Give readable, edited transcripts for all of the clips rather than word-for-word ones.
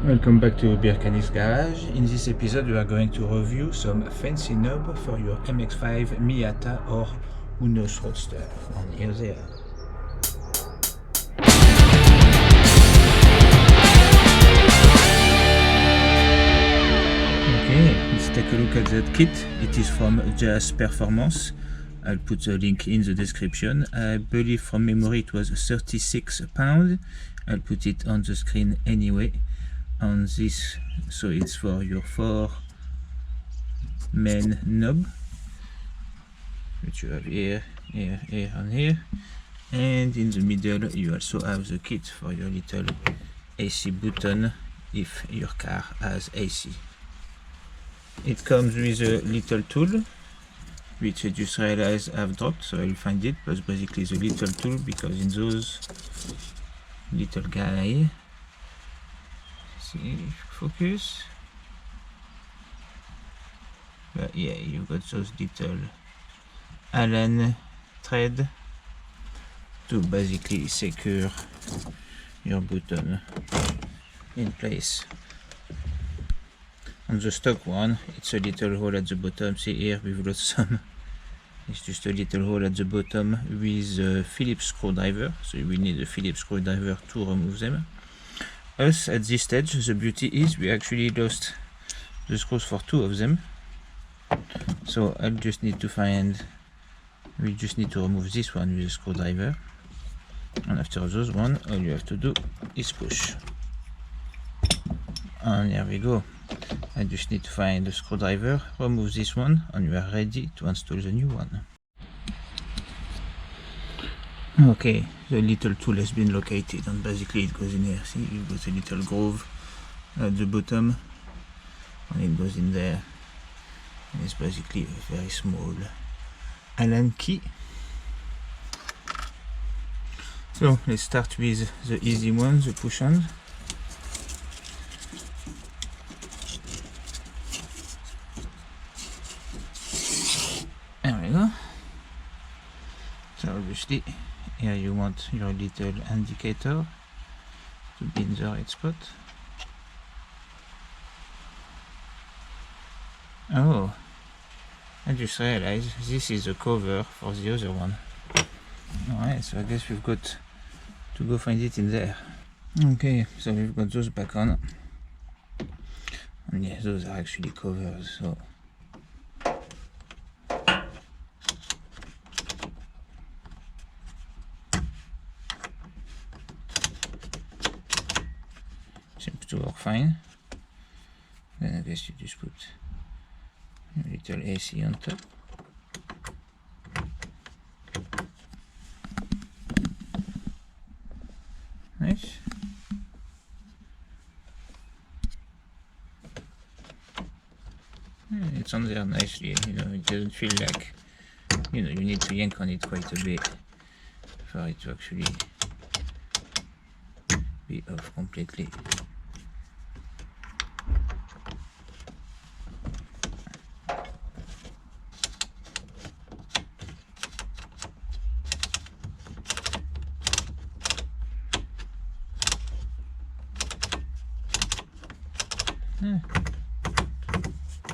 Welcome back to Beardchanics garage. In this episode we are going to review some fancy knob for your MX5, Miata or Eunos Roadster. And here they are. Okay, let's take a look at that kit. It is from Jass Performance. I'll put the link in the description. I believe from memory it was £36. I'll put it on the screen anyway. On this, so it's for your 4 main knob, which you have here, and here, and in the middle you also have the kit for your little AC button if your car has AC. It comes with a little tool, which I just realized I've dropped, so I'll find it, but basically the little tool, because in those little guy, focus, but yeah, you've got those little Allen thread to basically secure your button in place. On the stock one, it's a little hole at the bottom. See here, we've got some. It's just a little hole at the bottom with a Phillips screwdriver, so you will need a Phillips screwdriver to remove them. Us at this stage, the beauty is we actually lost the screws for 2 of them, so I'll just need to find, we just need to remove this one with a screwdriver, and after those one, all you have to do is push, and here we go. I just need to find the screwdriver, remove this one, and you are ready to install the new one. Okay, the little tool has been located, and basically it goes in here. See, you've got a little groove at the bottom, and it goes in there. And it's basically a very small Allen key. So let's start with the easy one, the push on. There we go. So obviously here you want your little indicator to be in the right spot. Oh, I just realized this is the cover for the other one. Alright, so I guess we've got to go find it in there. Okay, so we've got those back on. And yeah, those are actually covers, so seems to work fine. Then I guess you just put a little AC on top. Nice. It's on there nicely, you know, it doesn't feel like, you know, you need to yank on it quite a bit for it to actually be off completely.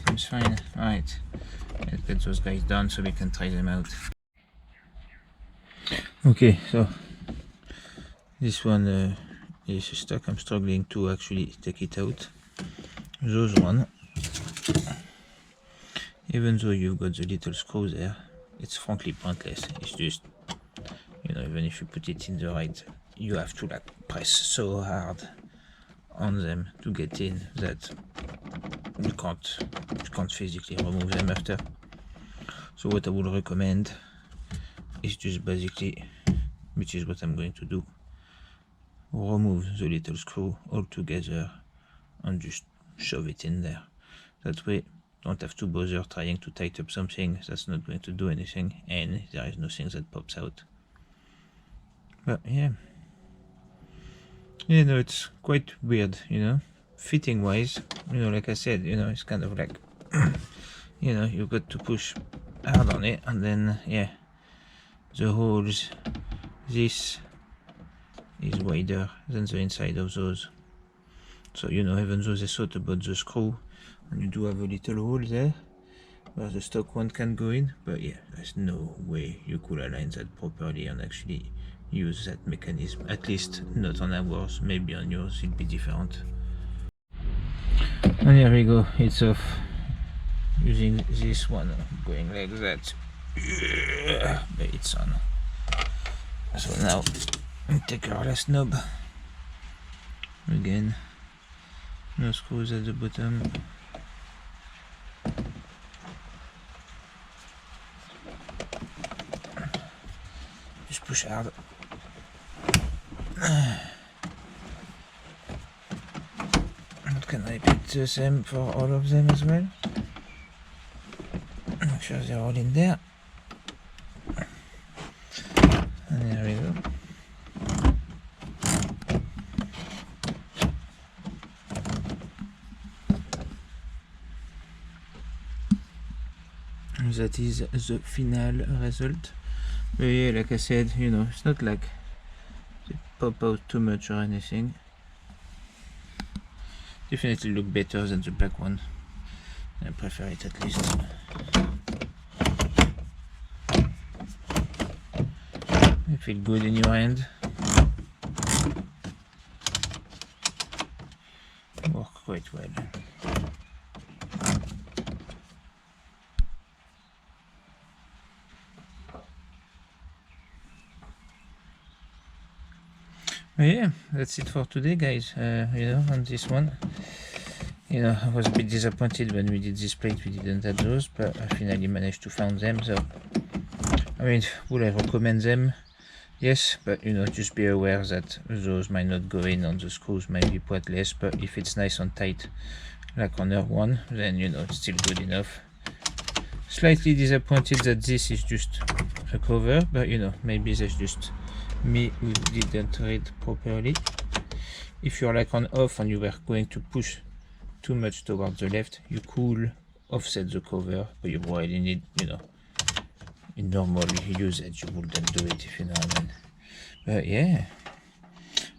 Seems fine. Alright, let's get those guys done so we can try them out. Okay, so this one is stuck. I'm struggling to actually take it out. Those one, even though you've got the little screw there, it's frankly pointless. It's just, you know, even if you put it in the right, you have to like press so hard on them to get in that you can't physically remove them after. So what I would recommend is just basically, which is what I'm going to do, remove the little screw altogether and just shove it in there. That way don't have to bother trying to tighten up something that's not going to do anything, and there is nothing that pops out. But yeah, you know, it's quite weird, you know, fitting wise, you know, like I said, you know, it's kind of like you know, you've got to push hard on it, and then yeah, the holes, this is wider than the inside of those. So, you know, even though they thought about the screw, and you do have a little hole there where the stock one can go in, but yeah, there's no way you could align that properly and actually use that mechanism, at least not on ours. Maybe on yours it'll be different. And here we go, it's off using this one, going like that, but it's on. So now take our last knob again, no screws at the bottom. Just push hard. Can I repeat the same for all of them as well? Make sure they're all in there. And there we go. That is the final result. But yeah, like I said, you know, it's not like they pop out too much or anything. Definitely look better than the black one. I prefer it at least. You feel good in your hand. Work quite well. Yeah, that's it for today, guys. You know, on this one, you know, I was a bit disappointed when we did this plate, we didn't have those, but I finally managed to find them. So I mean, would I recommend them? Yes, but you know, just be aware that those might not go in, on the screws might be pointless, but if it's nice and tight like on our one, then you know, it's still good enough. Slightly disappointed that this is just a cover, but you know, maybe that's just me who didn't read properly. If you're like on off and you were going to push too much towards the left, you could offset the cover, but you really need, you know, in normal usage you wouldn't do it, if you know what I mean. But yeah,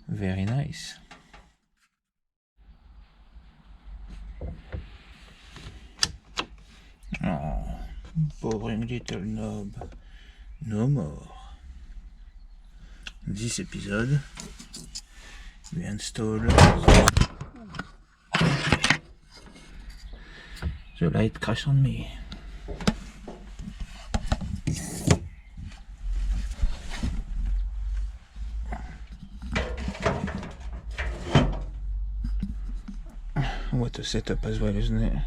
very nice. Oh, boring little knob, no more. In this episode, we install the light crash on me. What a setup as well, isn't it?